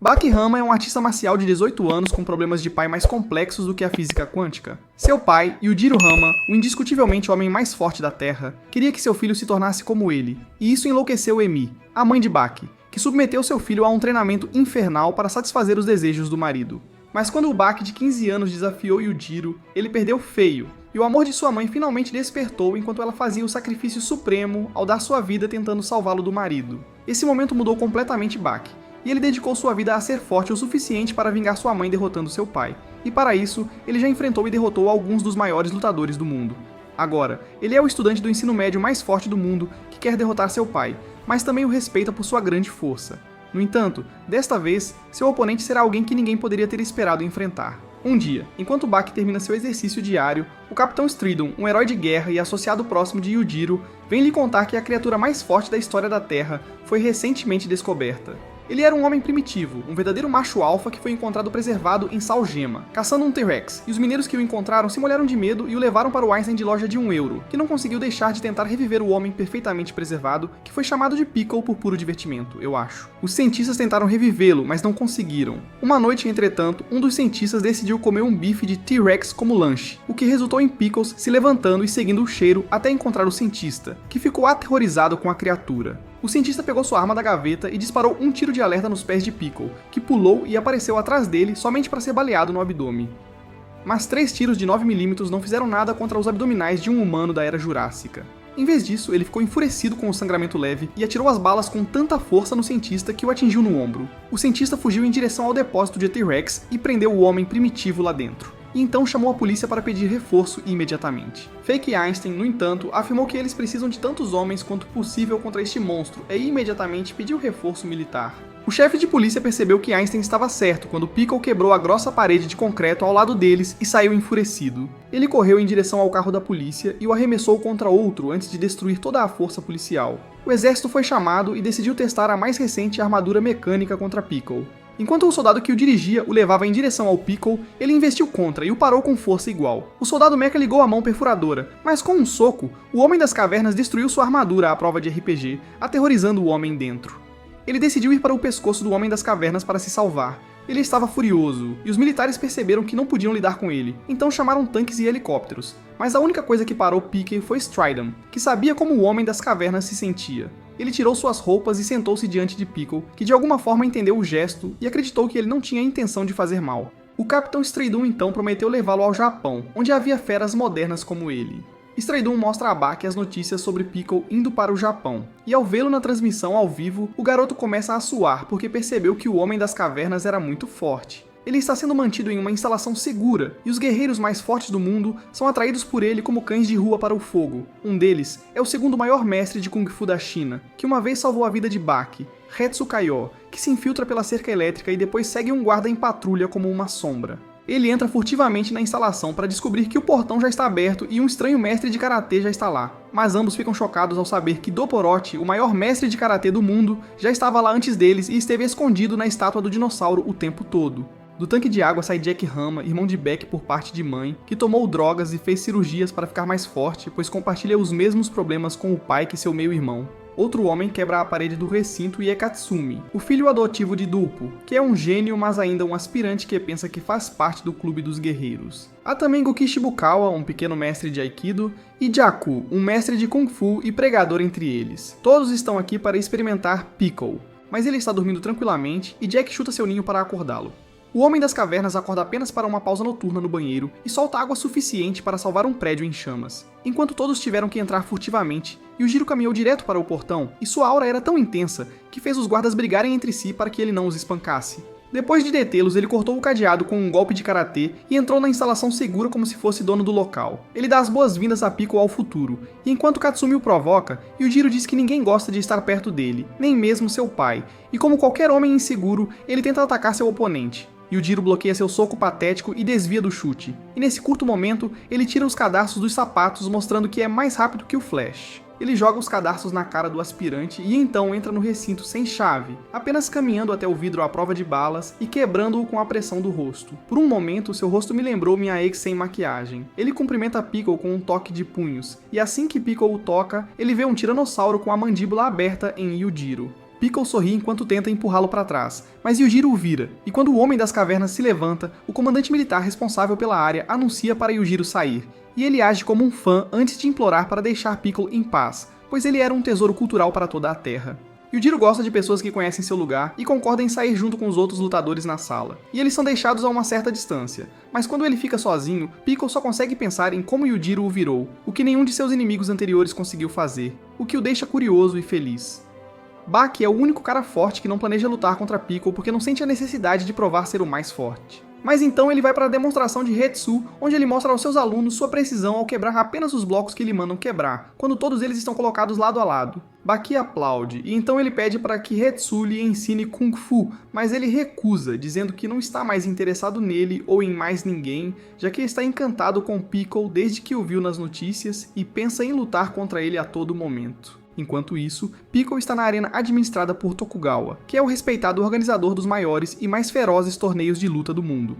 Baki Hama é um artista marcial de 18 anos com problemas de pai mais complexos do que a física quântica. Seu pai, Yujiro Hama, o indiscutivelmente homem mais forte da Terra, queria que seu filho se tornasse como ele, e isso enlouqueceu Emi, a mãe de Baki, que submeteu seu filho a um treinamento infernal para satisfazer os desejos do marido. Mas quando o Baki de 15 anos desafiou Yujiro, ele perdeu feio, e o amor de sua mãe finalmente despertou enquanto ela fazia o sacrifício supremo ao dar sua vida tentando salvá-lo do marido. Esse momento mudou completamente Baki, e ele dedicou sua vida a ser forte o suficiente para vingar sua mãe derrotando seu pai. E para isso, ele já enfrentou e derrotou alguns dos maiores lutadores do mundo. Agora, ele é o estudante do ensino médio mais forte do mundo que quer derrotar seu pai, mas também o respeita por sua grande força. No entanto, desta vez, seu oponente será alguém que ninguém poderia ter esperado enfrentar. Um dia, enquanto Baki termina seu exercício diário, o Capitão Stridon, um herói de guerra e associado próximo de Yujiro, vem lhe contar que a criatura mais forte da história da Terra foi recentemente descoberta. Ele era um homem primitivo, um verdadeiro macho alfa que foi encontrado preservado em Saljema, caçando um T-Rex, e os mineiros que o encontraram se molharam de medo e o levaram para o Einstein de loja de €1, que não conseguiu deixar de tentar reviver o homem perfeitamente preservado, que foi chamado de Pickle por puro divertimento, eu acho. Os cientistas tentaram revivê-lo, mas não conseguiram. Uma noite, entretanto, um dos cientistas decidiu comer um bife de T-Rex como lanche, o que resultou em Pickles se levantando e seguindo o cheiro até encontrar o cientista, que ficou aterrorizado com a criatura. O cientista pegou sua arma da gaveta e disparou um tiro de alerta nos pés de Pickle, que pulou e apareceu atrás dele somente para ser baleado no abdômen. Mas 3 tiros de 9mm não fizeram nada contra os abdominais de um humano da Era Jurássica. Em vez disso, ele ficou enfurecido com o sangramento leve e atirou as balas com tanta força no cientista que o atingiu no ombro. O cientista fugiu em direção ao depósito de T-Rex e prendeu o homem primitivo lá dentro. E então chamou a polícia para pedir reforço imediatamente. Fake Einstein, no entanto, afirmou que eles precisam de tantos homens quanto possível contra este monstro e imediatamente pediu reforço militar. O chefe de polícia percebeu que Einstein estava certo quando Pickle quebrou a grossa parede de concreto ao lado deles e saiu enfurecido. Ele correu em direção ao carro da polícia e o arremessou contra outro antes de destruir toda a força policial. O exército foi chamado e decidiu testar a mais recente armadura mecânica contra Pickle. Enquanto o soldado que o dirigia o levava em direção ao Pickle, ele investiu contra e o parou com força igual. O soldado mecha ligou a mão perfuradora, mas com um soco, o Homem das Cavernas destruiu sua armadura à prova de RPG, aterrorizando o homem dentro. Ele decidiu ir para o pescoço do Homem das Cavernas para se salvar. Ele estava furioso, e os militares perceberam que não podiam lidar com ele, então chamaram tanques e helicópteros. Mas a única coisa que parou Pickle foi Stridon, que sabia como o Homem das Cavernas se sentia. Ele tirou suas roupas e sentou-se diante de Pickle, que de alguma forma entendeu o gesto e acreditou que ele não tinha intenção de fazer mal. O Capitão Stridon então prometeu levá-lo ao Japão, onde havia feras modernas como ele. Stridon mostra a Baki as notícias sobre Pickle indo para o Japão, e ao vê-lo na transmissão ao vivo, o garoto começa a suar porque percebeu que o Homem das Cavernas era muito forte. Ele está sendo mantido em uma instalação segura, e os guerreiros mais fortes do mundo são atraídos por ele como cães de rua para o fogo. Um deles é o segundo maior mestre de Kung Fu da China, que uma vez salvou a vida de Baki, Hetsu Kaiô, que se infiltra pela cerca elétrica e depois segue um guarda em patrulha como uma sombra. Ele entra furtivamente na instalação para descobrir que o portão já está aberto e um estranho mestre de karatê já está lá. Mas ambos ficam chocados ao saber que Dopporotti, o maior mestre de karatê do mundo, já estava lá antes deles e esteve escondido na estátua do dinossauro o tempo todo. Do tanque de água sai Jack Hama, irmão de Beck por parte de mãe, que tomou drogas e fez cirurgias para ficar mais forte, pois compartilha os mesmos problemas com o pai que seu meio-irmão. Outro homem quebra a parede do recinto e é Katsumi, o filho adotivo de Duppo, que é um gênio mas ainda um aspirante que pensa que faz parte do clube dos guerreiros. Há também Goki Shibukawa, um pequeno mestre de Aikido, e Jaku, um mestre de Kung Fu e pregador entre eles. Todos estão aqui para experimentar Pickle, mas ele está dormindo tranquilamente e Jack chuta seu ninho para acordá-lo. O Homem das Cavernas acorda apenas para uma pausa noturna no banheiro e solta água suficiente para salvar um prédio em chamas. Enquanto todos tiveram que entrar furtivamente, Yujiro caminhou direto para o portão e sua aura era tão intensa que fez os guardas brigarem entre si para que ele não os espancasse. Depois de detê-los, ele cortou o cadeado com um golpe de karatê e entrou na instalação segura como se fosse dono do local. Ele dá as boas-vindas a Pickle ao futuro, e enquanto Katsumi o provoca, Yujiro diz que ninguém gosta de estar perto dele, nem mesmo seu pai, e como qualquer homem inseguro, ele tenta atacar seu oponente. Yujiro bloqueia seu soco patético e desvia do chute. E nesse curto momento, ele tira os cadarços dos sapatos, mostrando que é mais rápido que o Flash. Ele joga os cadarços na cara do aspirante e então entra no recinto sem chave, apenas caminhando até o vidro à prova de balas e quebrando-o com a pressão do rosto. Por um momento, seu rosto me lembrou minha ex sem maquiagem. Ele cumprimenta Pickle com um toque de punhos, e assim que Pickle o toca, ele vê um tiranossauro com a mandíbula aberta em Yujiro. Piccolo sorri enquanto tenta empurrá-lo para trás, mas Yujiro o vira, e quando o Homem das Cavernas se levanta, o comandante militar responsável pela área anuncia para Yujiro sair, e ele age como um fã antes de implorar para deixar Piccolo em paz, pois ele era um tesouro cultural para toda a Terra. Yujiro gosta de pessoas que conhecem seu lugar e concorda em sair junto com os outros lutadores na sala, e eles são deixados a uma certa distância, mas quando ele fica sozinho, Piccolo só consegue pensar em como Yujiro o virou, o que nenhum de seus inimigos anteriores conseguiu fazer, o que o deixa curioso e feliz. Baki é o único cara forte que não planeja lutar contra Piccolo porque não sente a necessidade de provar ser o mais forte. Mas então ele vai para a demonstração de Hetsu, onde ele mostra aos seus alunos sua precisão ao quebrar apenas os blocos que lhe mandam quebrar, quando todos eles estão colocados lado a lado. Baki aplaude, e então ele pede para que Hetsu lhe ensine Kung Fu, mas ele recusa, dizendo que não está mais interessado nele ou em mais ninguém, já que está encantado com Piccolo desde que o viu nas notícias e pensa em lutar contra ele a todo momento. Enquanto isso, Piccolo está na arena administrada por Tokugawa, que é o respeitado organizador dos maiores e mais ferozes torneios de luta do mundo.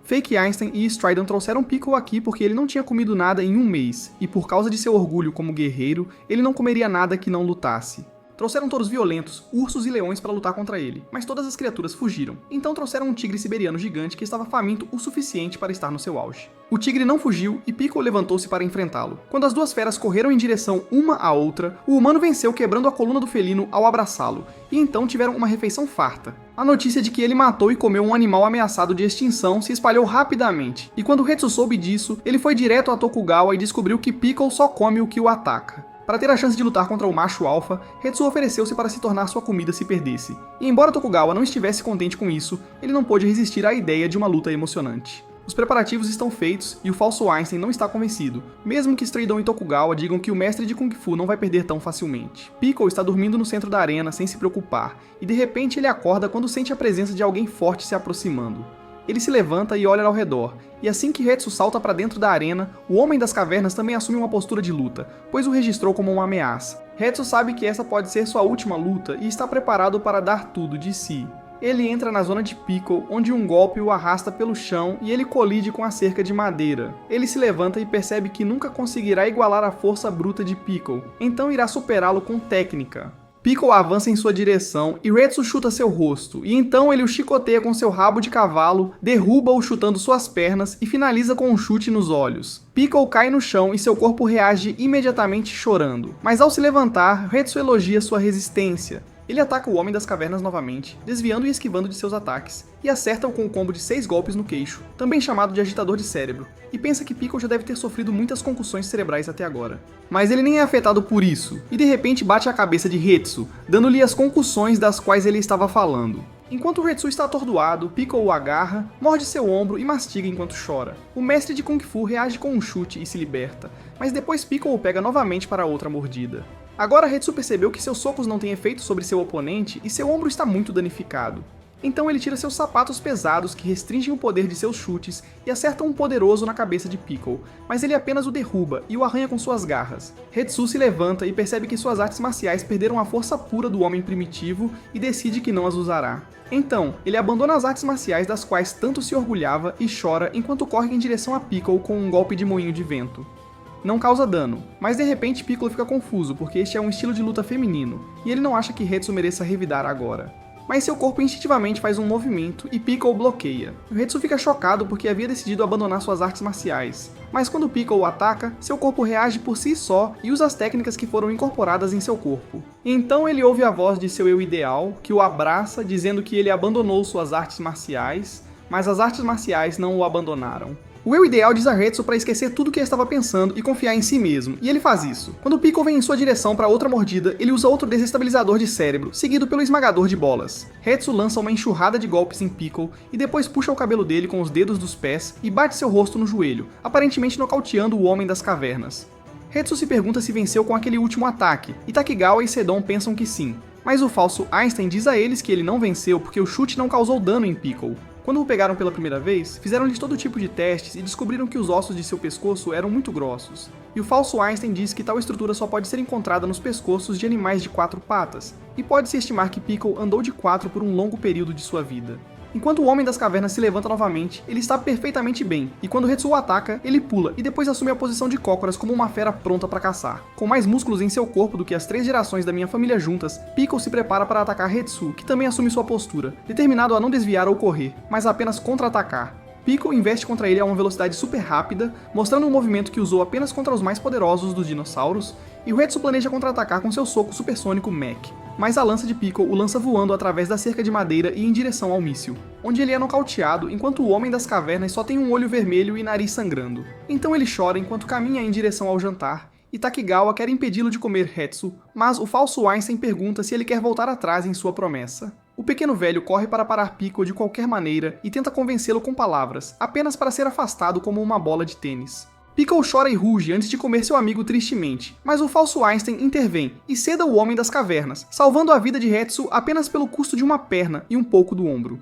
Fake Einstein e Stridon trouxeram Piccolo aqui porque ele não tinha comido nada em um mês, e por causa de seu orgulho como guerreiro, ele não comeria nada que não lutasse. Trouxeram touros violentos, ursos e leões para lutar contra ele, mas todas as criaturas fugiram. Então trouxeram um tigre siberiano gigante que estava faminto o suficiente para estar no seu auge. O tigre não fugiu e Piccolo levantou-se para enfrentá-lo. Quando as duas feras correram em direção uma à outra, o humano venceu quebrando a coluna do felino ao abraçá-lo, e então tiveram uma refeição farta. A notícia de que ele matou e comeu um animal ameaçado de extinção se espalhou rapidamente, e quando Hetsu soube disso, ele foi direto a Tokugawa e descobriu que Piccolo só come o que o ataca. Para ter a chance de lutar contra o macho alfa, Hetsu ofereceu-se para se tornar sua comida se perdesse. E embora Tokugawa não estivesse contente com isso, ele não pôde resistir à ideia de uma luta emocionante. Os preparativos estão feitos e o falso Einstein não está convencido, mesmo que Stridon e Tokugawa digam que o mestre de Kung Fu não vai perder tão facilmente. Piccolo está dormindo no centro da arena sem se preocupar, e de repente ele acorda quando sente a presença de alguém forte se aproximando. Ele se levanta e olha ao redor, e assim que Hetsu salta para dentro da arena, o Homem das Cavernas também assume uma postura de luta, pois o registrou como uma ameaça. Hetsu sabe que essa pode ser sua última luta e está preparado para dar tudo de si. Ele entra na zona de Piccolo, onde um golpe o arrasta pelo chão e ele colide com a cerca de madeira. Ele se levanta e percebe que nunca conseguirá igualar a força bruta de Piccolo, então irá superá-lo com técnica. Piccolo avança em sua direção e Hetsu chuta seu rosto, e então ele o chicoteia com seu rabo de cavalo, derruba-o chutando suas pernas e finaliza com um chute nos olhos. Piccolo cai no chão e seu corpo reage imediatamente chorando, mas ao se levantar, Hetsu elogia sua resistência. Ele ataca o Homem das Cavernas novamente, desviando e esquivando de seus ataques, e acerta-o com um combo de 6 golpes no queixo, também chamado de agitador de cérebro, e pensa que Piccolo já deve ter sofrido muitas concussões cerebrais até agora. Mas ele nem é afetado por isso, e de repente bate a cabeça de Hetsu, dando-lhe as concussões das quais ele estava falando. Enquanto Hetsu está atordoado, Piccolo o agarra, morde seu ombro e mastiga enquanto chora. O mestre de Kung Fu reage com um chute e se liberta, mas depois Piccolo o pega novamente para outra mordida. Agora Hetsu percebeu que seus socos não têm efeito sobre seu oponente e seu ombro está muito danificado. Então ele tira seus sapatos pesados que restringem o poder de seus chutes e acerta um poderoso na cabeça de Piccolo, mas ele apenas o derruba e o arranha com suas garras. Hetsu se levanta e percebe que suas artes marciais perderam a força pura do homem primitivo e decide que não as usará. Então, ele abandona as artes marciais das quais tanto se orgulhava e chora enquanto corre em direção a Piccolo com um golpe de moinho de vento. Não causa dano, mas de repente Piccolo fica confuso porque este é um estilo de luta feminino, e ele não acha que Hetsu mereça revidar agora. Mas seu corpo instintivamente faz um movimento e Piccolo bloqueia. Hetsu fica chocado porque havia decidido abandonar suas artes marciais, mas quando Piccolo o ataca, seu corpo reage por si só e usa as técnicas que foram incorporadas em seu corpo. Então ele ouve a voz de seu eu ideal, que o abraça dizendo que ele abandonou suas artes marciais, mas as artes marciais não o abandonaram. O eu ideal diz a Hetsu para esquecer tudo o que ele estava pensando e confiar em si mesmo, e ele faz isso. Quando Piccolo vem em sua direção para outra mordida, ele usa outro desestabilizador de cérebro, seguido pelo esmagador de bolas. Hetsu lança uma enxurrada de golpes em Piccolo e depois puxa o cabelo dele com os dedos dos pés e bate seu rosto no joelho, aparentemente nocauteando o Homem das Cavernas. Hetsu se pergunta se venceu com aquele último ataque, e Takigawa e Sedon pensam que sim. Mas o falso Einstein diz a eles que ele não venceu porque o chute não causou dano em Piccolo. Quando o pegaram pela primeira vez, fizeram-lhes todo tipo de testes e descobriram que os ossos de seu pescoço eram muito grossos. E o falso Einstein diz que tal estrutura só pode ser encontrada nos pescoços de animais de 4 patas, e pode-se estimar que Piccolo andou de 4 por um longo período de sua vida. Enquanto o Homem das Cavernas se levanta novamente, ele está perfeitamente bem, e quando Hetsu o ataca, ele pula e depois assume a posição de cócoras como uma fera pronta para caçar. Com mais músculos em seu corpo do que as 3 gerações da minha família juntas, Pickle se prepara para atacar Hetsu, que também assume sua postura, determinado a não desviar ou correr, mas apenas contra-atacar. Pickle investe contra ele a uma velocidade super rápida, mostrando um movimento que usou apenas contra os mais poderosos dos dinossauros, e o Hetsu planeja contra-atacar com seu soco supersônico Mech. Mas a lança de Pickle o lança voando através da cerca de madeira e em direção ao míssil, onde ele é nocauteado enquanto o Homem das Cavernas só tem um olho vermelho e nariz sangrando. Então ele chora enquanto caminha em direção ao jantar, e Takigawa quer impedi-lo de comer Hetsu, mas o falso Einstein pergunta se ele quer voltar atrás em sua promessa. O pequeno velho corre para parar Pickle de qualquer maneira e tenta convencê-lo com palavras, apenas para ser afastado como uma bola de tênis. Pickle chora e ruge antes de comer seu amigo tristemente, mas o falso Einstein intervém e seda o Homem das Cavernas, salvando a vida de Hetsu apenas pelo custo de uma perna e um pouco do ombro.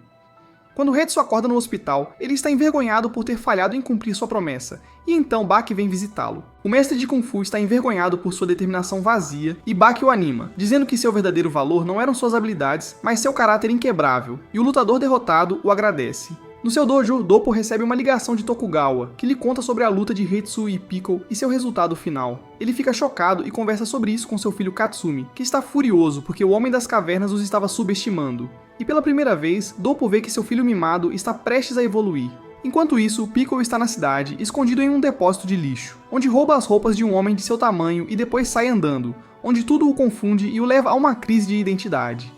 Quando Hetsu acorda no hospital, ele está envergonhado por ter falhado em cumprir sua promessa, e então Baki vem visitá-lo. O mestre de Kung Fu está envergonhado por sua determinação vazia, e Baki o anima, dizendo que seu verdadeiro valor não eram suas habilidades, mas seu caráter inquebrável, e o lutador derrotado o agradece. No seu dojo, Doppo recebe uma ligação de Tokugawa, que lhe conta sobre a luta de Hetsu e Pickle e seu resultado final. Ele fica chocado e conversa sobre isso com seu filho Katsumi, que está furioso porque o Homem das Cavernas os estava subestimando. E pela primeira vez, Doppo vê que seu filho mimado está prestes a evoluir. Enquanto isso, Pickle está na cidade, escondido em um depósito de lixo, onde rouba as roupas de um homem de seu tamanho e depois sai andando, onde tudo o confunde e o leva a uma crise de identidade.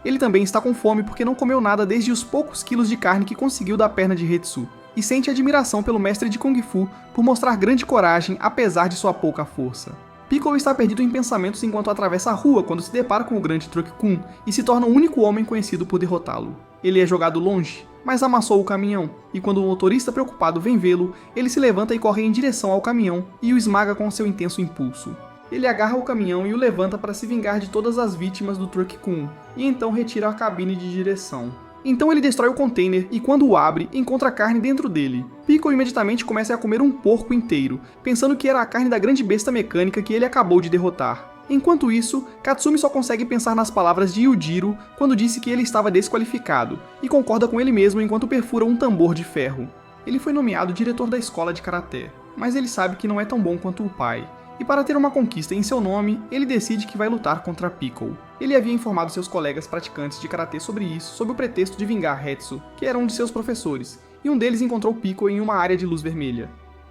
Ele também está com fome porque não comeu nada desde os poucos quilos de carne que conseguiu da perna de Hetsu, e sente admiração pelo mestre de Kung Fu por mostrar grande coragem apesar de sua pouca força. Pickle está perdido em pensamentos enquanto atravessa a rua quando se depara com o grande Truck-kun e se torna o único homem conhecido por derrotá-lo. Ele é jogado longe, mas amassou o caminhão, e quando o motorista preocupado vem vê-lo, ele se levanta e corre em direção ao caminhão e o esmaga com seu intenso impulso. Ele agarra o caminhão e o levanta para se vingar de todas as vítimas do Truck-kun, e então retira a cabine de direção. Então ele destrói o container e quando o abre, encontra carne dentro dele. Pickle imediatamente começa a comer um porco inteiro, pensando que era a carne da grande besta mecânica que ele acabou de derrotar. Enquanto isso, Katsumi só consegue pensar nas palavras de Yujiro quando disse que ele estava desqualificado, e concorda com ele mesmo enquanto perfura um tambor de ferro. Ele foi nomeado diretor da escola de karatê, mas ele sabe que não é tão bom quanto o pai. E para ter uma conquista em seu nome, ele decide que vai lutar contra Pickle. Ele havia informado seus colegas praticantes de karatê sobre isso, sob o pretexto de vingar Hetsu, que era um de seus professores, e um deles encontrou Pickle em uma área de luz vermelha.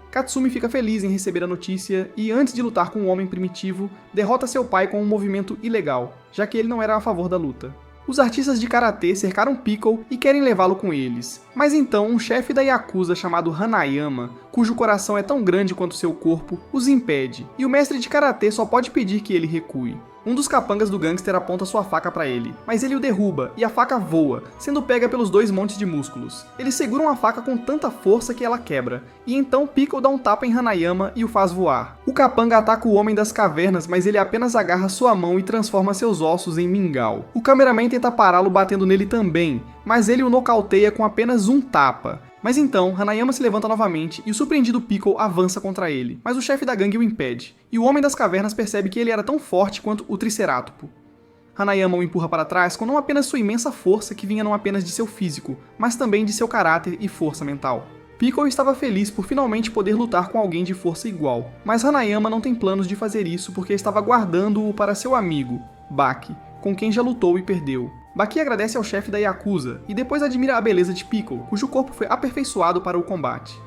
Katsumi fica feliz em receber a notícia e, antes de lutar com um homem primitivo, derrota seu pai com um movimento ilegal, já que ele não era a favor da luta. Os artistas de karatê cercaram Pickle e querem levá-lo com eles. Mas então um chefe da Yakuza chamado Hanayama, cujo coração é tão grande quanto seu corpo, os impede, e o mestre de karatê só pode pedir que ele recue. Um dos capangas do gangster aponta sua faca para ele, mas ele o derruba e a faca voa, sendo pega pelos 2 montes de músculos. Eles seguram a faca com tanta força que ela quebra, e então Pickle dá um tapa em Hanayama e o faz voar. O capanga ataca o Homem das Cavernas, mas ele apenas agarra sua mão e transforma seus ossos em mingau. O cameraman tenta pará-lo batendo nele também, mas ele o nocauteia com apenas um tapa. Mas então, Hanayama se levanta novamente e o surpreendido Pickle avança contra ele, mas o chefe da gangue o impede, e o Homem das Cavernas percebe que ele era tão forte quanto o Triceratopo. Hanayama o empurra para trás com não apenas sua imensa força que vinha não apenas de seu físico, mas também de seu caráter e força mental. Pickle estava feliz por finalmente poder lutar com alguém de força igual, mas Hanayama não tem planos de fazer isso porque estava guardando-o para seu amigo, Baki, com quem já lutou e perdeu. Baki agradece ao chefe da Yakuza e depois admira a beleza de Pickle, cujo corpo foi aperfeiçoado para o combate.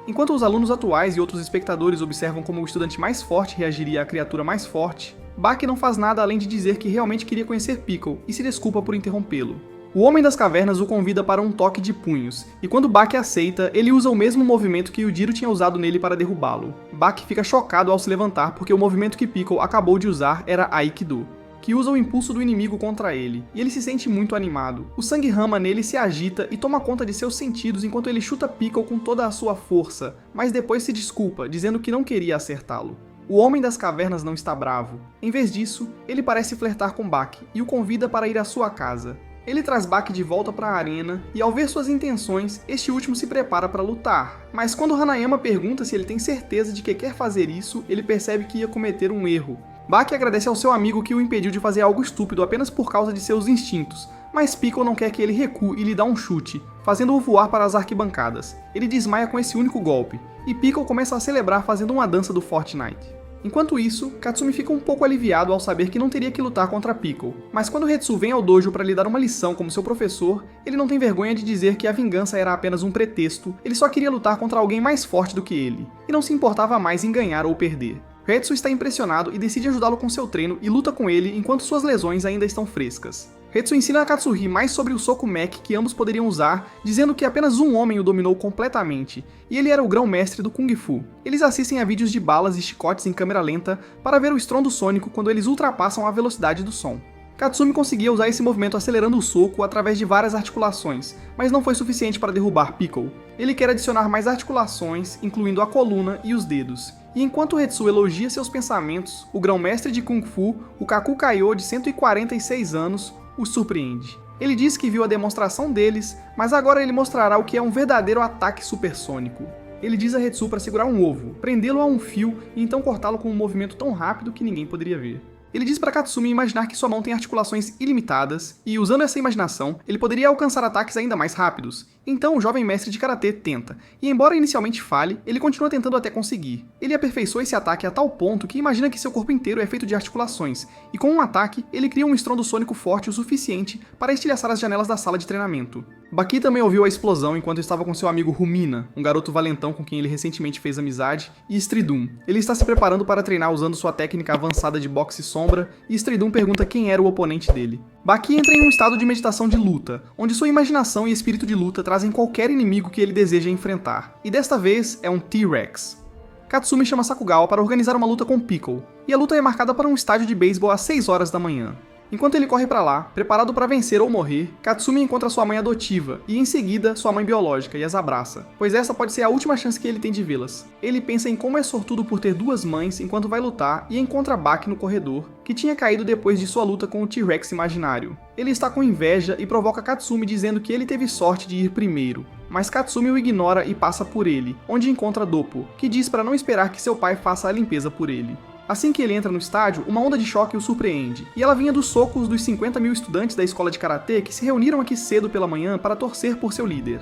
Enquanto os alunos atuais e outros espectadores observam como o estudante mais forte reagiria à criatura mais forte, Baki não faz nada além de dizer que realmente queria conhecer Pickle e se desculpa por interrompê-lo. O Homem das Cavernas o convida para um toque de punhos, e quando Baki aceita, ele usa o mesmo movimento que Yujiro tinha usado nele para derrubá-lo. Baki fica chocado ao se levantar porque o movimento que Pickle acabou de usar era Aikido, que usa o impulso do inimigo contra ele, e ele se sente muito animado. O sangue rama nele se agita e toma conta de seus sentidos enquanto ele chuta Pickle com toda a sua força, mas depois se desculpa, dizendo que não queria acertá-lo. O Homem das Cavernas não está bravo. Em vez disso, ele parece flertar com Baki e o convida para ir à sua casa. Ele traz Baki de volta para a arena, e ao ver suas intenções, este último se prepara para lutar. Mas quando Hanayama pergunta se ele tem certeza de que quer fazer isso, ele percebe que ia cometer um erro. Baki agradece ao seu amigo que o impediu de fazer algo estúpido apenas por causa de seus instintos, Mas Piccolo não quer que ele recue e lhe dá um chute, fazendo-o voar para as arquibancadas. Ele desmaia com esse único golpe, e Piccolo começa a celebrar fazendo uma dança do Fortnite. Enquanto isso, Katsumi fica um pouco aliviado ao saber que não teria que lutar contra Piccolo, mas quando Hetsu vem ao dojo para lhe dar uma lição como seu professor, ele não tem vergonha de dizer que a vingança era apenas um pretexto, ele só queria lutar contra alguém mais forte do que ele, e não se importava mais em ganhar ou perder. Hetsu está impressionado e decide ajudá-lo com seu treino e luta com ele enquanto suas lesões ainda estão frescas. Hetsu ensina a Katsuhi mais sobre o soco mech que ambos poderiam usar, dizendo que apenas um homem o dominou completamente, e ele era o grão-mestre do Kung Fu. Eles assistem a vídeos de balas e chicotes em câmera lenta para ver o estrondo sônico quando eles ultrapassam a velocidade do som. Katsumi conseguia usar esse movimento acelerando o soco através de várias articulações, mas não foi suficiente para derrubar Piccolo. Ele quer adicionar mais articulações, incluindo a coluna e os dedos. E enquanto Hetsu elogia seus pensamentos, o grão-mestre de Kung Fu, o Kaku Kaiô de 146 anos, o surpreende. Ele diz que viu a demonstração deles, mas agora ele mostrará o que é um verdadeiro ataque supersônico. Ele diz a Hetsu para segurar um ovo, prendê-lo a um fio e então cortá-lo com um movimento tão rápido que ninguém poderia ver. Ele diz para Katsumi imaginar que sua mão tem articulações ilimitadas, e usando essa imaginação, ele poderia alcançar ataques ainda mais rápidos. Então o jovem mestre de karatê tenta, e embora inicialmente falhe, ele continua tentando até conseguir. Ele aperfeiçoa esse ataque a tal ponto que imagina que seu corpo inteiro é feito de articulações, e com um ataque, ele cria um estrondo sônico forte o suficiente para estilhaçar as janelas da sala de treinamento. Baki também ouviu a explosão enquanto estava com seu amigo Rumina, um garoto valentão com quem ele recentemente fez amizade, e Stridum. Ele está se preparando para treinar usando sua técnica avançada de boxe sombra, e Stridum pergunta quem era o oponente dele. Baki entra em um estado de meditação de luta, onde sua imaginação e espírito de luta trazem qualquer inimigo que ele deseja enfrentar, e desta vez é um T-Rex. Katsumi chama Sakugawa para organizar uma luta com Piccolo, e a luta é marcada para um estádio de beisebol às 6 horas da manhã. Enquanto ele corre para lá, preparado para vencer ou morrer, Katsumi encontra sua mãe adotiva e em seguida sua mãe biológica e as abraça, pois essa pode ser a última chance que ele tem de vê-las. Ele pensa em como é sortudo por ter duas mães enquanto vai lutar e encontra Baki no corredor, que tinha caído depois de sua luta com o T-Rex imaginário. Ele está com inveja e provoca Katsumi dizendo que ele teve sorte de ir primeiro, mas Katsumi o ignora e passa por ele, onde encontra Doppo, que diz para não esperar que seu pai faça a limpeza por ele. Assim que ele entra no estádio, uma onda de choque o surpreende, e ela vinha dos socos dos 50 mil estudantes da escola de karatê que se reuniram aqui cedo pela manhã para torcer por seu líder.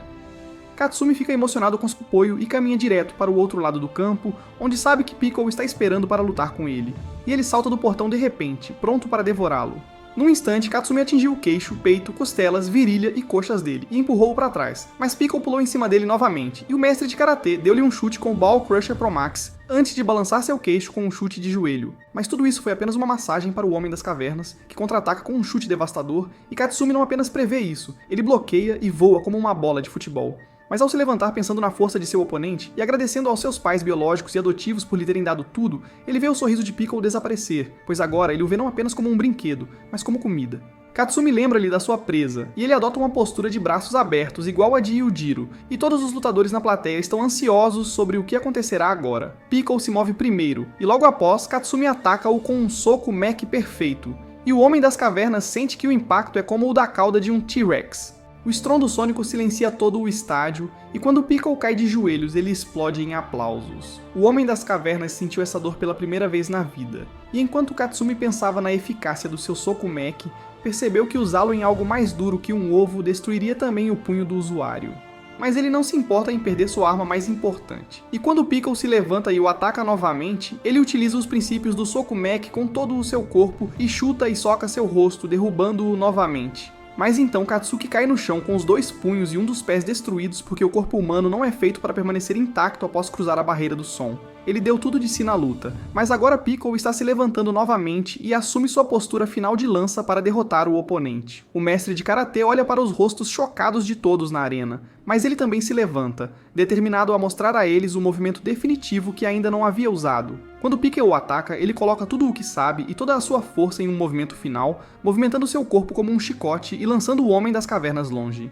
Katsumi fica emocionado com seu apoio e caminha direto para o outro lado do campo, onde sabe que Piccolo está esperando para lutar com ele, e ele salta do portão de repente, pronto para devorá-lo. Num instante, Katsumi atingiu o queixo, peito, costelas, virilha e coxas dele e empurrou-o para trás, mas Piccolo pulou em cima dele novamente, e o mestre de karatê deu-lhe um chute com o Ball Crusher Pro Max, antes de balançar seu queixo com um chute de joelho. Mas tudo isso foi apenas uma massagem para o Homem das Cavernas, que contra-ataca com um chute devastador, e Katsumi não apenas prevê isso, ele bloqueia e voa como uma bola de futebol. Mas ao se levantar pensando na força de seu oponente e agradecendo aos seus pais biológicos e adotivos por lhe terem dado tudo, ele vê o sorriso de Piccolo desaparecer, pois agora ele o vê não apenas como um brinquedo, mas como comida. Katsumi lembra-lhe da sua presa, e ele adota uma postura de braços abertos igual a de Yujiro, e todos os lutadores na plateia estão ansiosos sobre o que acontecerá agora. Piccolo se move primeiro, e logo após, Katsumi ataca-o com um soco mech perfeito, e o Homem das Cavernas sente que o impacto é como o da cauda de um T-Rex. O estrondo sônico silencia todo o estádio, e quando Piccolo cai de joelhos, ele explode em aplausos. O Homem das Cavernas sentiu essa dor pela primeira vez na vida, e enquanto Katsumi pensava na eficácia do seu soco mech, percebeu que usá-lo em algo mais duro que um ovo destruiria também o punho do usuário. Mas ele não se importa em perder sua arma mais importante. E quando Piccolo se levanta e o ataca novamente, ele utiliza os princípios do soco mech com todo o seu corpo e chuta e soca seu rosto, derrubando-o novamente. Mas então Katsuki cai no chão com os dois punhos e um dos pés destruídos porque o corpo humano não é feito para permanecer intacto após cruzar a barreira do som. Ele deu tudo de si na luta, mas agora Piccolo está se levantando novamente e assume sua postura final de lança para derrotar o oponente. O mestre de karatê olha para os rostos chocados de todos na arena, mas ele também se levanta, determinado a mostrar a eles o movimento definitivo que ainda não havia usado. Quando Piccolo o ataca, ele coloca tudo o que sabe e toda a sua força em um movimento final, movimentando seu corpo como um chicote e lançando o Homem das Cavernas longe.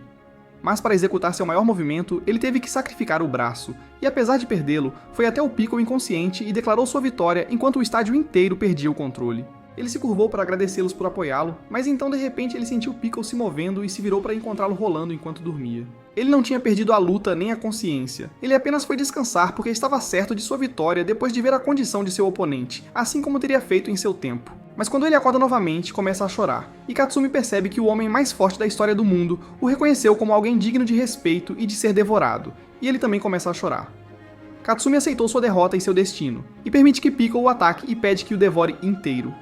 Mas para executar seu maior movimento, ele teve que sacrificar o braço, e apesar de perdê-lo, foi até o Piccolo inconsciente e declarou sua vitória enquanto o estádio inteiro perdia o controle. Ele se curvou para agradecê-los por apoiá-lo, mas então de repente ele sentiu Pickle se movendo e se virou para encontrá-lo rolando enquanto dormia. Ele não tinha perdido a luta nem a consciência, ele apenas foi descansar porque estava certo de sua vitória depois de ver a condição de seu oponente, assim como teria feito em seu tempo. Mas quando ele acorda novamente, começa a chorar, e Katsumi percebe que o homem mais forte da história do mundo o reconheceu como alguém digno de respeito e de ser devorado, e ele também começa a chorar. Katsumi aceitou sua derrota e seu destino, e permite que Pickle o ataque e pede que o devore inteiro.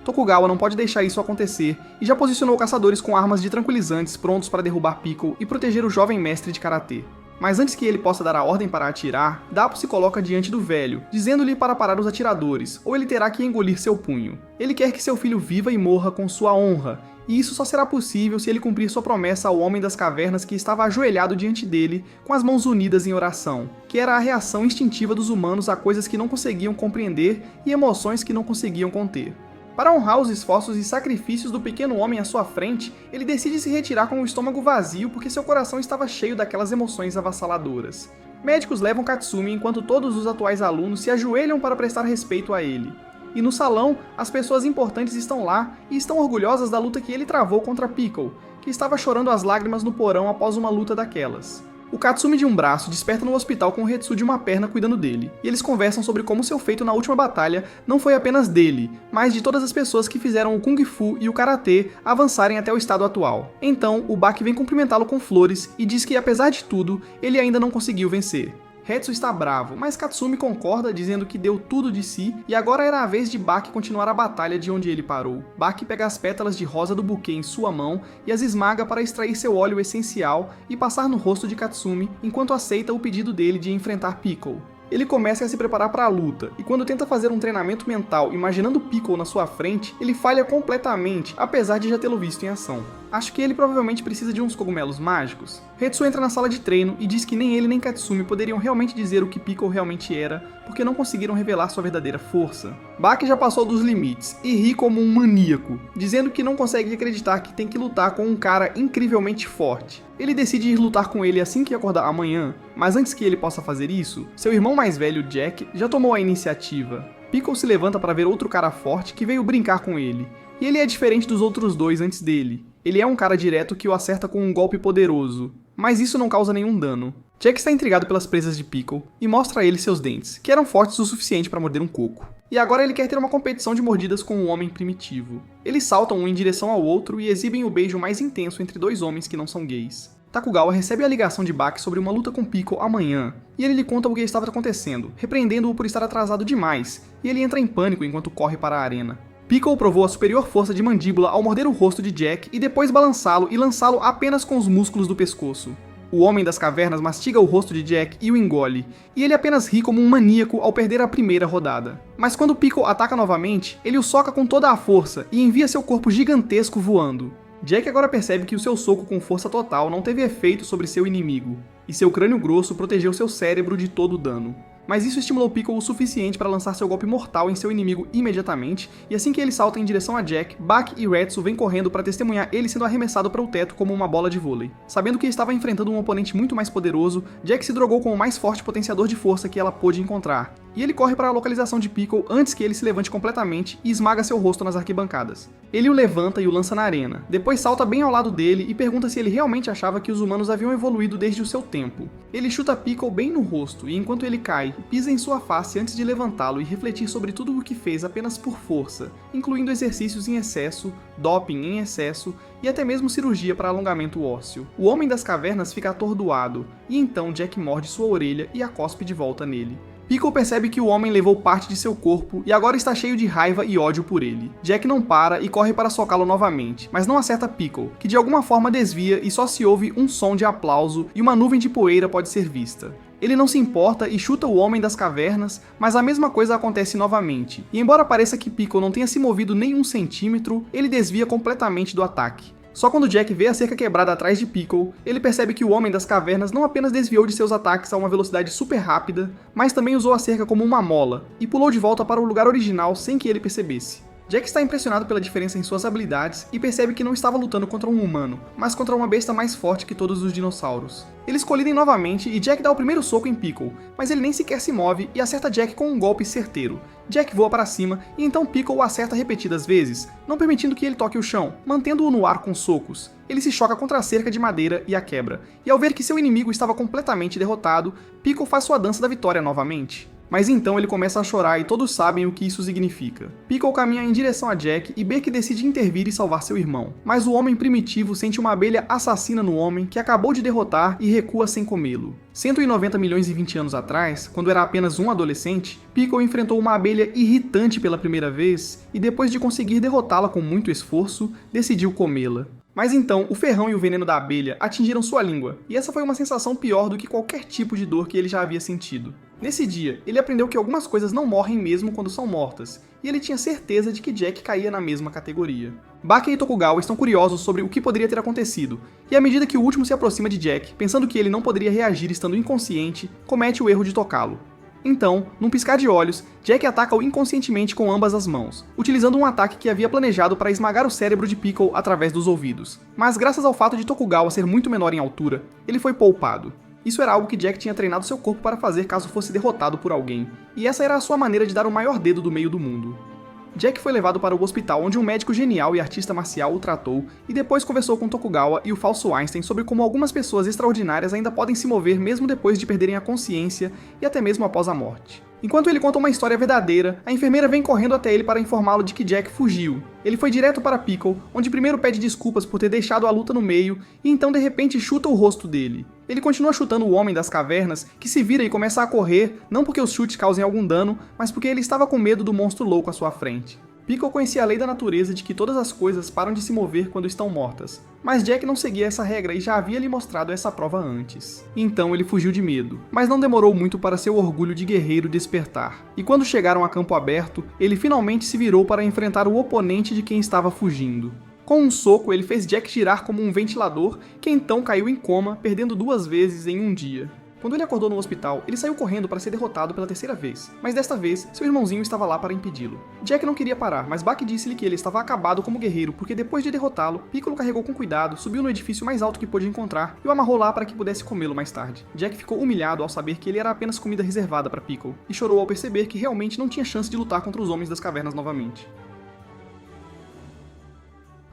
Tokugawa não pode deixar isso acontecer e já posicionou caçadores com armas de tranquilizantes prontos para derrubar Pickle e proteger o jovem mestre de karatê. Mas antes que ele possa dar a ordem para atirar, Dapo se coloca diante do velho, dizendo-lhe para parar os atiradores, ou ele terá que engolir seu punho. Ele quer que seu filho viva e morra com sua honra, e isso só será possível se ele cumprir sua promessa ao Homem das Cavernas que estava ajoelhado diante dele, com as mãos unidas em oração, que era a reação instintiva dos humanos a coisas que não conseguiam compreender e emoções que não conseguiam conter. Para honrar os esforços e sacrifícios do pequeno homem à sua frente, ele decide se retirar com o estômago vazio porque seu coração estava cheio daquelas emoções avassaladoras. Médicos levam Katsumi enquanto todos os atuais alunos se ajoelham para prestar respeito a ele. E no salão, as pessoas importantes estão lá e estão orgulhosas da luta que ele travou contra Pickle, que estava chorando as lágrimas no porão após uma luta daquelas. O Katsumi de um braço desperta no hospital com o Hetsu de uma perna cuidando dele, e eles conversam sobre como seu feito na última batalha não foi apenas dele, mas de todas as pessoas que fizeram o Kung Fu e o Karatê avançarem até o estado atual. Então, o Baki vem cumprimentá-lo com flores e diz que apesar de tudo, ele ainda não conseguiu vencer. Hetsu está bravo, mas Katsumi concorda dizendo que deu tudo de si e agora era a vez de Baki continuar a batalha de onde ele parou. Baki pega as pétalas de rosa do buquê em sua mão e as esmaga para extrair seu óleo essencial e passar no rosto de Katsumi enquanto aceita o pedido dele de enfrentar Pickle. Ele começa a se preparar para a luta, e quando tenta fazer um treinamento mental imaginando Pickle na sua frente, ele falha completamente, apesar de já tê-lo visto em ação. Acho que ele provavelmente precisa de uns cogumelos mágicos. Hetsu entra na sala de treino e diz que nem ele nem Katsumi poderiam realmente dizer o que Pickle realmente era, porque não conseguiram revelar sua verdadeira força. Baki já passou dos limites, e ri como um maníaco, dizendo que não consegue acreditar que tem que lutar com um cara incrivelmente forte. Ele decide ir lutar com ele assim que acordar amanhã, mas antes que ele possa fazer isso, seu irmão mais velho, Jack, já tomou a iniciativa. Pickle se levanta para ver outro cara forte que veio brincar com ele, e ele é diferente dos outros dois antes dele. Ele é um cara direto que o acerta com um golpe poderoso, mas isso não causa nenhum dano. Jack está intrigado pelas presas de Pickle e mostra a ele seus dentes, que eram fortes o suficiente para morder um coco. E agora ele quer ter uma competição de mordidas com um homem primitivo. Eles saltam um em direção ao outro e exibem o beijo mais intenso entre dois homens que não são gays. Takugawa recebe a ligação de Baki sobre uma luta com Pickle amanhã, e ele lhe conta o que estava acontecendo, repreendendo-o por estar atrasado demais, e ele entra em pânico enquanto corre para a arena. Pickle provou a superior força de mandíbula ao morder o rosto de Jack e depois balançá-lo e lançá-lo apenas com os músculos do pescoço. O Homem das Cavernas mastiga o rosto de Jack e o engole, e ele apenas ri como um maníaco ao perder a primeira rodada. Mas quando Pickle ataca novamente, ele o soca com toda a força e envia seu corpo gigantesco voando. Jack agora percebe que o seu soco com força total não teve efeito sobre seu inimigo, e seu crânio grosso protegeu seu cérebro de todo o dano. Mas isso estimulou Pickle o suficiente para lançar seu golpe mortal em seu inimigo imediatamente, e assim que ele salta em direção a Jack, Baki e Retsu vêm correndo para testemunhar ele sendo arremessado para o teto como uma bola de vôlei. Sabendo que estava enfrentando um oponente muito mais poderoso, Jack se drogou com o mais forte potenciador de força que ela pôde encontrar, e ele corre para a localização de Pickle antes que ele se levante completamente e esmaga seu rosto nas arquibancadas. Ele o levanta e o lança na arena, depois salta bem ao lado dele e pergunta se ele realmente achava que os humanos haviam evoluído desde o seu tempo. Ele chuta Pickle bem no rosto e enquanto ele cai, pisa em sua face antes de levantá-lo e refletir sobre tudo o que fez apenas por força, incluindo exercícios em excesso, doping em excesso e até mesmo cirurgia para alongamento ósseo. O Homem das Cavernas fica atordoado, e então Jack morde sua orelha e a cospe de volta nele. Pickle percebe que o homem levou parte de seu corpo e agora está cheio de raiva e ódio por ele. Jack não para e corre para socá-lo novamente, mas não acerta Pickle, que de alguma forma desvia e só se ouve um som de aplauso e uma nuvem de poeira pode ser vista. Ele não se importa e chuta o Homem das Cavernas, mas a mesma coisa acontece novamente, e embora pareça que Pickle não tenha se movido nem um centímetro, ele desvia completamente do ataque. Só quando Jack vê a cerca quebrada atrás de Pickle, ele percebe que o Homem das Cavernas não apenas desviou de seus ataques a uma velocidade super rápida, mas também usou a cerca como uma mola, e pulou de volta para o lugar original sem que ele percebesse. Jack está impressionado pela diferença em suas habilidades e percebe que não estava lutando contra um humano, mas contra uma besta mais forte que todos os dinossauros. Eles colidem novamente e Jack dá o primeiro soco em Pickle, mas ele nem sequer se move e acerta Jack com um golpe certeiro. Jack voa para cima e então Pickle o acerta repetidas vezes, não permitindo que ele toque o chão, mantendo-o no ar com socos. Ele se choca contra a cerca de madeira e a quebra, e ao ver que seu inimigo estava completamente derrotado, Pickle faz sua dança da vitória novamente. Mas então ele começa a chorar e todos sabem o que isso significa. Pickle caminha em direção a Jack e Beck decide intervir e salvar seu irmão. Mas o homem primitivo sente uma abelha assassina no homem que acabou de derrotar e recua sem comê-lo. 190 milhões e 20 anos atrás, quando era apenas um adolescente, Pickle enfrentou uma abelha irritante pela primeira vez e depois de conseguir derrotá-la com muito esforço, decidiu comê-la. Mas então, o ferrão e o veneno da abelha atingiram sua língua, e essa foi uma sensação pior do que qualquer tipo de dor que ele já havia sentido. Nesse dia, ele aprendeu que algumas coisas não morrem mesmo quando são mortas, e ele tinha certeza de que Jack caía na mesma categoria. Baki e Tokugawa estão curiosos sobre o que poderia ter acontecido, e à medida que o último se aproxima de Jack, pensando que ele não poderia reagir estando inconsciente, comete o erro de tocá-lo. Então, num piscar de olhos, Jack ataca-o inconscientemente com ambas as mãos, utilizando um ataque que havia planejado para esmagar o cérebro de Pickle através dos ouvidos. Mas graças ao fato de Tokugawa ser muito menor em altura, ele foi poupado. Isso era algo que Jack tinha treinado seu corpo para fazer caso fosse derrotado por alguém, e essa era a sua maneira de dar o maior dedo do meio do mundo. Jack foi levado para o hospital onde um médico genial e artista marcial o tratou e depois conversou com Tokugawa e o falso Einstein sobre como algumas pessoas extraordinárias ainda podem se mover mesmo depois de perderem a consciência e até mesmo após a morte. Enquanto ele conta uma história verdadeira, a enfermeira vem correndo até ele para informá-lo de que Jack fugiu. Ele foi direto para Pickle, onde primeiro pede desculpas por ter deixado a luta no meio e então de repente chuta o rosto dele. Ele continua chutando o homem das cavernas, que se vira e começa a correr, não porque os chutes causem algum dano, mas porque ele estava com medo do monstro louco à sua frente. Pickle conhecia a lei da natureza de que todas as coisas param de se mover quando estão mortas, mas Jack não seguia essa regra e já havia lhe mostrado essa prova antes. Então ele fugiu de medo, mas não demorou muito para seu orgulho de guerreiro despertar. E quando chegaram a campo aberto, ele finalmente se virou para enfrentar o oponente de quem estava fugindo. Com um soco, ele fez Jack girar como um ventilador, que então caiu em coma, perdendo 2 vezes em um dia. Quando ele acordou no hospital, ele saiu correndo para ser derrotado pela 3ª vez, mas desta vez, seu irmãozinho estava lá para impedi-lo. Jack não queria parar, mas Baki disse-lhe que ele estava acabado como guerreiro porque depois de derrotá-lo, Piccolo carregou com cuidado, subiu no edifício mais alto que pôde encontrar e o amarrou lá para que pudesse comê-lo mais tarde. Jack ficou humilhado ao saber que ele era apenas comida reservada para Piccolo, e chorou ao perceber que realmente não tinha chance de lutar contra os homens das cavernas novamente.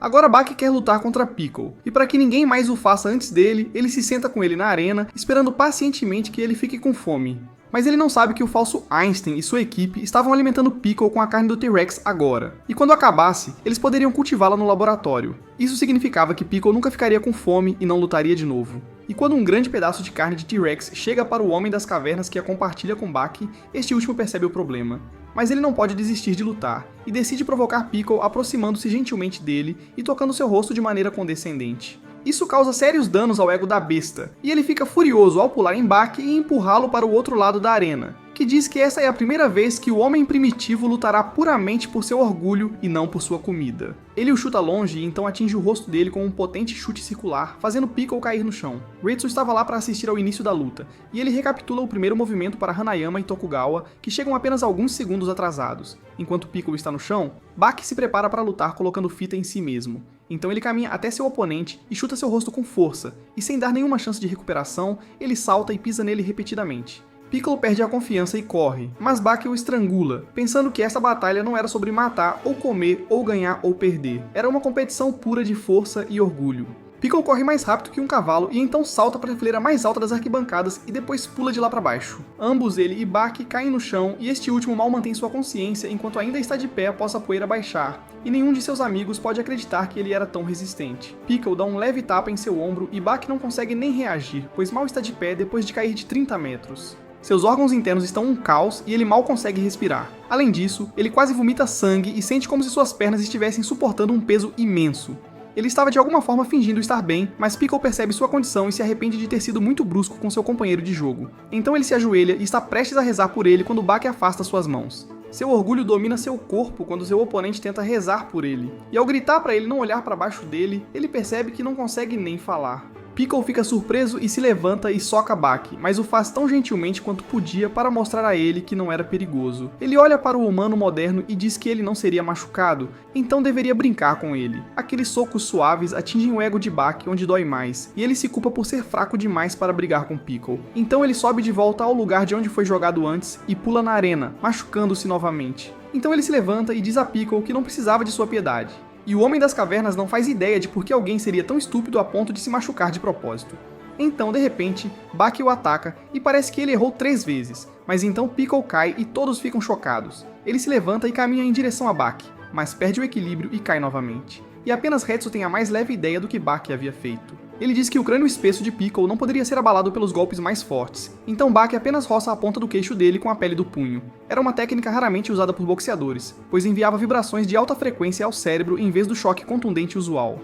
Agora Baki quer lutar contra Piccolo, e para que ninguém mais o faça antes dele, ele se senta com ele na arena, esperando pacientemente que ele fique com fome. Mas ele não sabe que o falso Einstein e sua equipe estavam alimentando Piccolo com a carne do T-Rex agora, e quando acabasse, eles poderiam cultivá-la no laboratório. Isso significava que Piccolo nunca ficaria com fome e não lutaria de novo. E quando um grande pedaço de carne de T-Rex chega para o Homem das Cavernas que a compartilha com Baki, este último percebe o problema. Mas ele não pode desistir de lutar, e decide provocar Piccolo aproximando-se gentilmente dele e tocando seu rosto de maneira condescendente. Isso causa sérios danos ao ego da besta, e ele fica furioso ao pular em Baki e empurrá-lo para o outro lado da arena, que diz que essa é a primeira vez que o homem primitivo lutará puramente por seu orgulho e não por sua comida. Ele o chuta longe e então atinge o rosto dele com um potente chute circular, fazendo Piccolo cair no chão. Retsu estava lá para assistir ao início da luta, e ele recapitula o primeiro movimento para Hanayama e Tokugawa, que chegam apenas alguns segundos atrasados. Enquanto Piccolo está no chão, Baki se prepara para lutar colocando fita em si mesmo. Então ele caminha até seu oponente e chuta seu rosto com força, e sem dar nenhuma chance de recuperação, ele salta e pisa nele repetidamente. Piccolo perde a confiança e corre, mas Baki o estrangula, pensando que essa batalha não era sobre matar ou comer ou ganhar ou perder. Era uma competição pura de força e orgulho. Piccolo corre mais rápido que um cavalo e então salta para a fileira mais alta das arquibancadas e depois pula de lá para baixo. Ambos, ele e Baki, caem no chão e este último mal mantém sua consciência enquanto ainda está de pé após a poeira baixar, e nenhum de seus amigos pode acreditar que ele era tão resistente. Piccolo dá um leve tapa em seu ombro e Baki não consegue nem reagir, pois mal está de pé depois de cair de 30 metros. Seus órgãos internos estão um caos e ele mal consegue respirar. Além disso, ele quase vomita sangue e sente como se suas pernas estivessem suportando um peso imenso. Ele estava de alguma forma fingindo estar bem, mas Piccolo percebe sua condição e se arrepende de ter sido muito brusco com seu companheiro de jogo. Então ele se ajoelha e está prestes a rezar por ele quando Baki afasta suas mãos. Seu orgulho domina seu corpo quando seu oponente tenta rezar por ele, e ao gritar para ele não olhar para baixo dele, ele percebe que não consegue nem falar. Piccolo fica surpreso e se levanta e soca Baki, mas o faz tão gentilmente quanto podia para mostrar a ele que não era perigoso. Ele olha para o humano moderno e diz que ele não seria machucado, então deveria brincar com ele. Aqueles socos suaves atingem o ego de Baki onde dói mais, e ele se culpa por ser fraco demais para brigar com Piccolo. Então ele sobe de volta ao lugar de onde foi jogado antes e pula na arena, machucando-se novamente. Então ele se levanta e diz a Piccolo que não precisava de sua piedade. E o Homem das Cavernas não faz ideia de por que alguém seria tão estúpido a ponto de se machucar de propósito. Então, de repente, Baki o ataca e parece que ele errou 3 vezes, mas então Piccolo cai e todos ficam chocados. Ele se levanta e caminha em direção a Baki, mas perde o equilíbrio e cai novamente. E apenas Hetsu tem a mais leve ideia do que Baki havia feito. Ele diz que o crânio espesso de Piccolo não poderia ser abalado pelos golpes mais fortes, então Baki apenas roça a ponta do queixo dele com a pele do punho. Era uma técnica raramente usada por boxeadores, pois enviava vibrações de alta frequência ao cérebro em vez do choque contundente usual.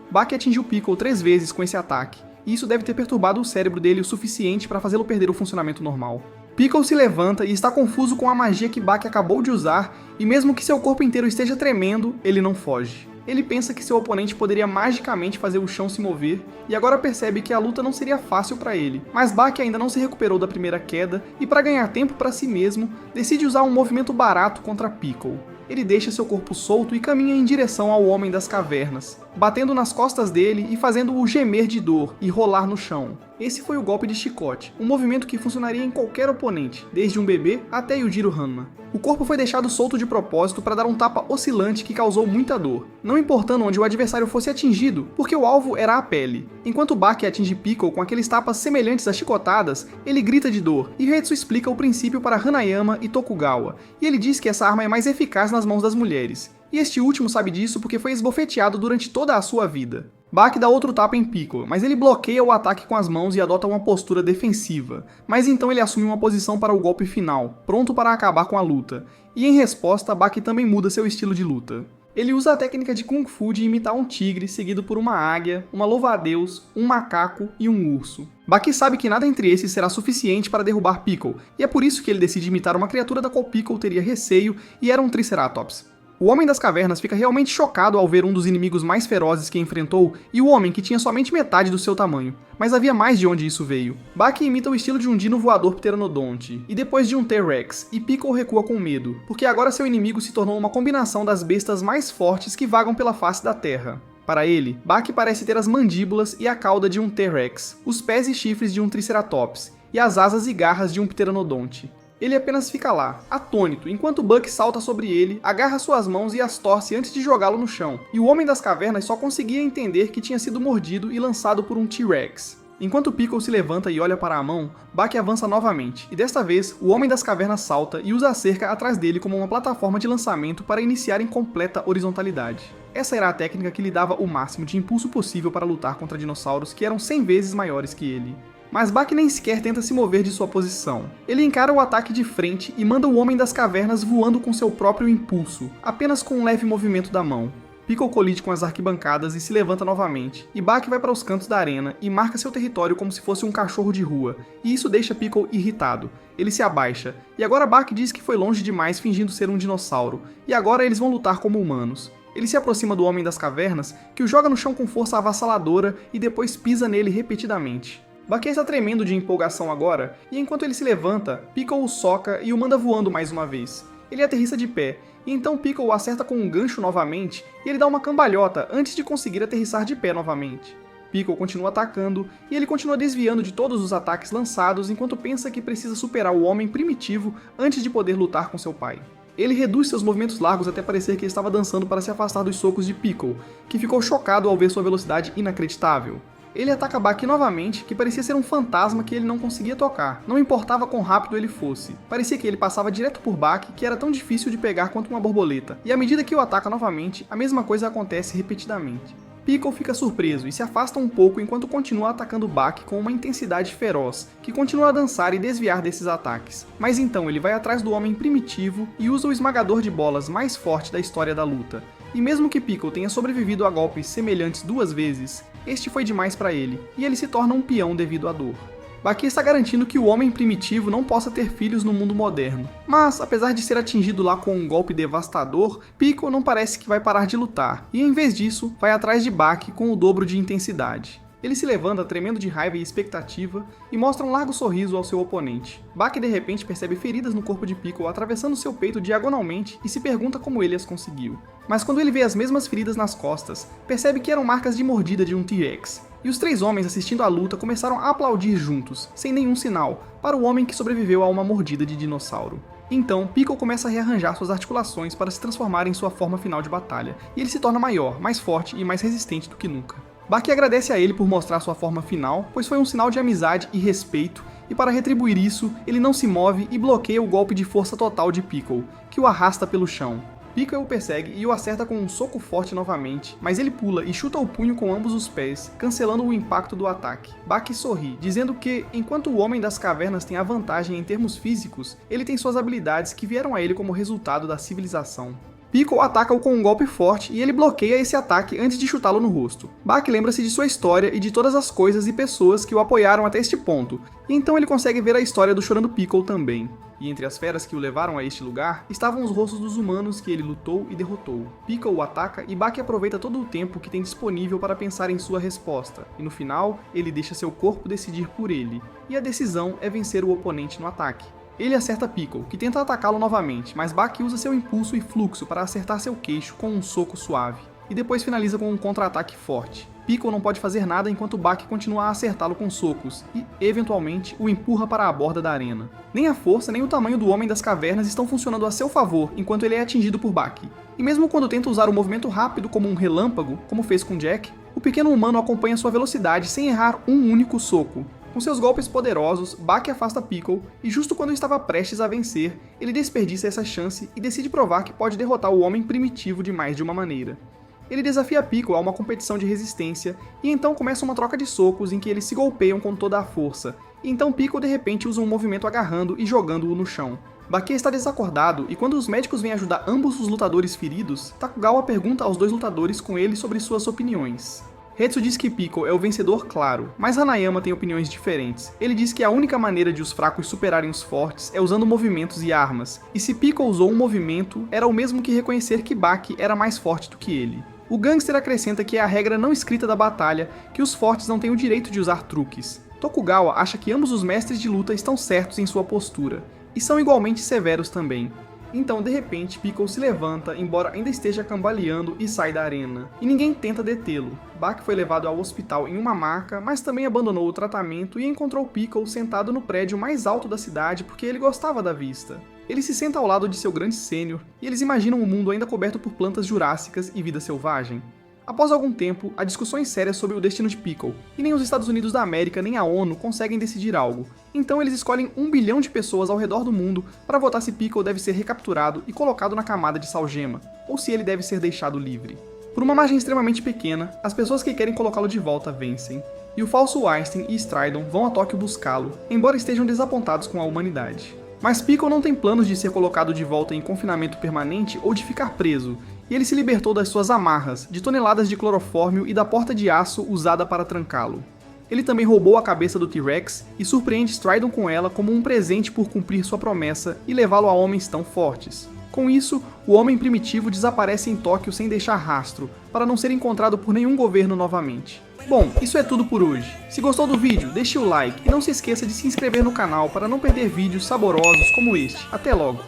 Baki atingiu Piccolo 3 vezes com esse ataque, e isso deve ter perturbado o cérebro dele o suficiente para fazê-lo perder o funcionamento normal. Piccolo se levanta e está confuso com a magia que Baki acabou de usar, e mesmo que seu corpo inteiro esteja tremendo, ele não foge. Ele pensa que seu oponente poderia magicamente fazer o chão se mover, e agora percebe que a luta não seria fácil para ele. Mas Baki ainda não se recuperou da primeira queda, e para ganhar tempo para si mesmo, decide usar um movimento barato contra Piccolo. Ele deixa seu corpo solto e caminha em direção ao Homem das Cavernas, batendo nas costas dele e fazendo-o gemer de dor e rolar no chão. Esse foi o golpe de chicote, um movimento que funcionaria em qualquer oponente, desde um bebê até Yujiro Hanma. O corpo foi deixado solto de propósito para dar um tapa oscilante que causou muita dor, não importando onde o adversário fosse atingido, porque o alvo era a pele. Enquanto Baki atinge Piccolo com aqueles tapas semelhantes a chicotadas, ele grita de dor, e Hetsu explica o princípio para Hanayama e Tokugawa, e ele diz que essa arma é mais eficaz nas mãos das mulheres. E este último sabe disso porque foi esbofeteado durante toda a sua vida. Baki dá outro tapa em Piccolo, mas ele bloqueia o ataque com as mãos e adota uma postura defensiva. Mas então ele assume uma posição para o golpe final, pronto para acabar com a luta. E em resposta, Baki também muda seu estilo de luta. Ele usa a técnica de Kung Fu de imitar um tigre, seguido por uma águia, uma louva-a-Deus, um macaco e um urso. Baki sabe que nada entre esses será suficiente para derrubar Piccolo, e é por isso que ele decide imitar uma criatura da qual Piccolo teria receio, e era um Triceratops. O Homem das Cavernas fica realmente chocado ao ver um dos inimigos mais ferozes que enfrentou e o homem que tinha somente metade do seu tamanho, mas havia mais de onde isso veio. Baki imita o estilo de um dino voador pteranodonte, e depois de um T-Rex, e Piccolo recua com medo, porque agora seu inimigo se tornou uma combinação das bestas mais fortes que vagam pela face da Terra. Para ele, Baki parece ter as mandíbulas e a cauda de um T-Rex, os pés e chifres de um Triceratops, e as asas e garras de um pteranodonte. Ele apenas fica lá, atônito, enquanto Buck salta sobre ele, agarra suas mãos e as torce antes de jogá-lo no chão, e o Homem das Cavernas só conseguia entender que tinha sido mordido e lançado por um T-Rex. Enquanto Piccolo se levanta e olha para a mão, Baki avança novamente, e desta vez, o Homem das Cavernas salta e usa a cerca atrás dele como uma plataforma de lançamento para iniciar em completa horizontalidade. Essa era a técnica que lhe dava o máximo de impulso possível para lutar contra dinossauros que eram 100 vezes maiores que ele. Mas Baki nem sequer tenta se mover de sua posição. Ele encara o ataque de frente e manda o Homem das Cavernas voando com seu próprio impulso, apenas com um leve movimento da mão. Piccolo colide com as arquibancadas e se levanta novamente, e Baki vai para os cantos da arena e marca seu território como se fosse um cachorro de rua, e isso deixa Piccolo irritado. Ele se abaixa, e agora Baki diz que foi longe demais fingindo ser um dinossauro, e agora eles vão lutar como humanos. Ele se aproxima do Homem das Cavernas, que o joga no chão com força avassaladora e depois pisa nele repetidamente. Baki está tremendo de empolgação agora, e enquanto ele se levanta, Piccolo o soca e o manda voando mais uma vez. Ele aterrissa de pé, e então Piccolo o acerta com um gancho novamente, e ele dá uma cambalhota antes de conseguir aterrissar de pé novamente. Piccolo continua atacando, e ele continua desviando de todos os ataques lançados enquanto pensa que precisa superar o homem primitivo antes de poder lutar com seu pai. Ele reduz seus movimentos largos até parecer que estava dançando para se afastar dos socos de Piccolo, que ficou chocado ao ver sua velocidade inacreditável. Ele ataca Baki novamente, que parecia ser um fantasma que ele não conseguia tocar. Não importava quão rápido ele fosse. Parecia que ele passava direto por Baki, que era tão difícil de pegar quanto uma borboleta. E à medida que o ataca novamente, a mesma coisa acontece repetidamente. Piccolo fica surpreso e se afasta um pouco enquanto continua atacando Baki com uma intensidade feroz, que continua a dançar e desviar desses ataques. Mas então ele vai atrás do homem primitivo e usa o esmagador de bolas mais forte da história da luta. E mesmo que Piccolo tenha sobrevivido a golpes semelhantes 2 vezes, este foi demais para ele, e ele se torna um peão devido à dor. Baki está garantindo que o homem primitivo não possa ter filhos no mundo moderno. Mas, apesar de ser atingido lá com um golpe devastador, Piccolo não parece que vai parar de lutar, e em vez disso, vai atrás de Baki com o dobro de intensidade. Ele se levanta tremendo de raiva e expectativa e mostra um largo sorriso ao seu oponente. Baki de repente percebe feridas no corpo de Piccolo atravessando seu peito diagonalmente e se pergunta como ele as conseguiu. Mas quando ele vê as mesmas feridas nas costas, percebe que eram marcas de mordida de um T-Rex. E os três homens assistindo à luta começaram a aplaudir juntos, sem nenhum sinal, para o homem que sobreviveu a uma mordida de dinossauro. Então, Piccolo começa a rearranjar suas articulações para se transformar em sua forma final de batalha, e ele se torna maior, mais forte e mais resistente do que nunca. Baki agradece a ele por mostrar sua forma final, pois foi um sinal de amizade e respeito, e para retribuir isso, ele não se move e bloqueia o golpe de força total de Piccolo, que o arrasta pelo chão. Piccolo o persegue e o acerta com um soco forte novamente, mas ele pula e chuta o punho com ambos os pés, cancelando o impacto do ataque. Baki sorri, dizendo que, enquanto o Homem das Cavernas tem a vantagem em termos físicos, ele tem suas habilidades que vieram a ele como resultado da civilização. Piccolo ataca-o com um golpe forte e ele bloqueia esse ataque antes de chutá-lo no rosto. Baki lembra-se de sua história e de todas as coisas e pessoas que o apoiaram até este ponto, e então ele consegue ver a história do Chorando Piccolo também. E entre as feras que o levaram a este lugar, estavam os rostos dos humanos que ele lutou e derrotou. Piccolo o ataca e Baki aproveita todo o tempo que tem disponível para pensar em sua resposta, e no final, ele deixa seu corpo decidir por ele, e a decisão é vencer o oponente no ataque. Ele acerta Piccolo, que tenta atacá-lo novamente, mas Baki usa seu impulso e fluxo para acertar seu queixo com um soco suave, e depois finaliza com um contra-ataque forte. Piccolo não pode fazer nada enquanto Baki continua a acertá-lo com socos e, eventualmente, o empurra para a borda da arena. Nem a força nem o tamanho do Homem das Cavernas estão funcionando a seu favor enquanto ele é atingido por Baki. E mesmo quando tenta usar o movimento rápido como um relâmpago, como fez com Jack, o pequeno humano acompanha sua velocidade sem errar um único soco. Com seus golpes poderosos, Baki afasta Piccolo e justo quando estava prestes a vencer, ele desperdiça essa chance e decide provar que pode derrotar o homem primitivo de mais de uma maneira. Ele desafia Piccolo a uma competição de resistência e então começa uma troca de socos em que eles se golpeiam com toda a força, e então Piccolo de repente usa um movimento agarrando e jogando-o no chão. Baki está desacordado e quando os médicos vêm ajudar ambos os lutadores feridos, Takugawa pergunta aos dois lutadores com ele sobre suas opiniões. Hetsu diz que Piccolo é o vencedor claro, mas Hanayama tem opiniões diferentes. Ele diz que a única maneira de os fracos superarem os fortes é usando movimentos e armas, e se Piccolo usou um movimento, era o mesmo que reconhecer que Baki era mais forte do que ele. O gangster acrescenta que é a regra não escrita da batalha que os fortes não têm o direito de usar truques. Tokugawa acha que ambos os mestres de luta estão certos em sua postura, e são igualmente severos também. Então, de repente, Piccolo se levanta, embora ainda esteja cambaleando, e sai da arena. E ninguém tenta detê-lo. Baki foi levado ao hospital em uma maca, mas também abandonou o tratamento e encontrou Piccolo sentado no prédio mais alto da cidade porque ele gostava da vista. Ele se senta ao lado de seu grande sênior, e eles imaginam um mundo ainda coberto por plantas jurássicas e vida selvagem. Após algum tempo, há discussões sérias sobre o destino de Piccolo, e nem os Estados Unidos da América nem a ONU conseguem decidir algo. Então eles escolhem 1 bilhão de pessoas ao redor do mundo para votar se Piccolo deve ser recapturado e colocado na camada de salgema, ou se ele deve ser deixado livre. Por uma margem extremamente pequena, as pessoas que querem colocá-lo de volta vencem, e o falso Einstein e Stridon vão a Tóquio buscá-lo, embora estejam desapontados com a humanidade. Mas Piccolo não tem planos de ser colocado de volta em confinamento permanente ou de ficar preso, e ele se libertou das suas amarras, de toneladas de clorofórmio e da porta de aço usada para trancá-lo. Ele também roubou a cabeça do T-Rex e surpreende Stridon com ela como um presente por cumprir sua promessa e levá-lo a homens tão fortes. Com isso, o homem primitivo desaparece em Tóquio sem deixar rastro, para não ser encontrado por nenhum governo novamente. Bom, isso é tudo por hoje. Se gostou do vídeo, deixe o like e não se esqueça de se inscrever no canal para não perder vídeos saborosos como este. Até logo!